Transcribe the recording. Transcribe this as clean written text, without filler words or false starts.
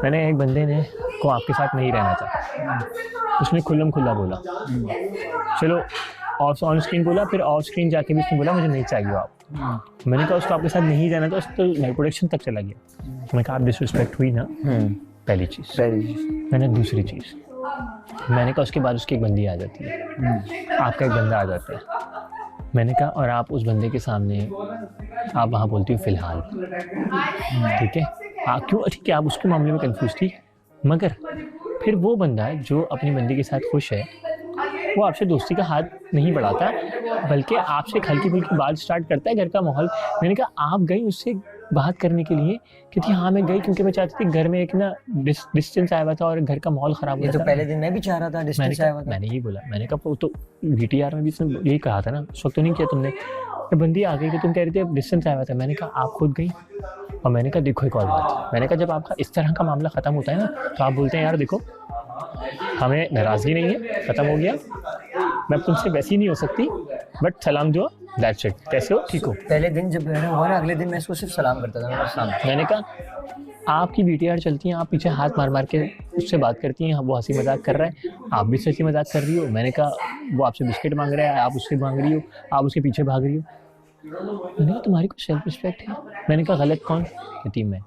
मैंने एक बंदे ने को आपके साथ नहीं रहना था, उसने खुल्लम खुल्ला बोला, चलो ऑफ ऑन स्क्रीन बोला, फिर ऑफ स्क्रीन जाके भी उसने बोला मुझे नहीं चाहिए आप। मैंने कहा उसको आपके साथ नहीं जाना था, उसको तो प्रोडक्शन तक चला गया। मैंने कहा आप डिसरिस्पेक्ट हुई ना, पहली चीज़। मैंने दूसरी चीज़, मैंने कहा उसके बाद उसकी एक बंदी आ जाती है, आपका एक बंदा आ जाता है। मैंने कहा और आप उस बंदे के सामने आप वहाँ बोलती हो फ़िलहाल, ठीक है, आप क्यों, ठीक है आप उसके मामले में कंफ्यूज थी, मगर फिर वो बंदा जो अपनी बंदी के साथ खुश है वो आपसे दोस्ती का हाथ नहीं बढ़ाता, बल्कि आपसे हल्की फुल्की बात स्टार्ट करता है, घर का माहौल। मैंने कहा आप गई उससे बात करने के लिए, क्योंकि हाँ मैं गई क्योंकि मैं चाहती थी, घर में एक ना डिस्टेंस आया हुआ था और घर का माहौल ख़राब हो ये तो पहले दिन मैं भी चाह रहा था डिस्टेंस आया हुआ था। मैंने यही बोला, मैंने कहा वो तो VTR में भी इसने यही कहा था ना, उस वक्त तो नहीं किया तुमने। बंदी आ गई तो तुम कह रही थी डिस्टेंस आया हुआ था, मैंने कहा आप खुद गई, और मैंने कहा देखो एक और बात, मैंने कहा जब आपका इस तरह का मामला ख़त्म होता है ना तो आप बोलते हैं यार देखो हमें नाराज़गी नहीं है, ख़त्म हो गया, मैं तुमसे वैसी नहीं हो सकती, बट सलाम दुआ दैट्स इट, कैसे हो, ठीक हो। पहले दिन जब मैंने हुआ ना, अगले दिन मैं इसको सिर्फ सलाम करता था मेरे सामने। मैंने कहा आपकी VTR चलती हैं, आप पीछे हाथ मार मार के उससे बात करती हैं, वो हंसी मजाक कर रहा है, आप भी हंसी मजाक कर रही हो। मैंने कहा वो आपसे बिस्किट मांग रहा है, आप उससे मांग रही हो, आप उसके पीछे भाग रही हो। मैंने कहा तुम्हारी कुछ सेल्फ रिस्पेक्ट है। मैंने कहा गलत कौन, कहती मैं।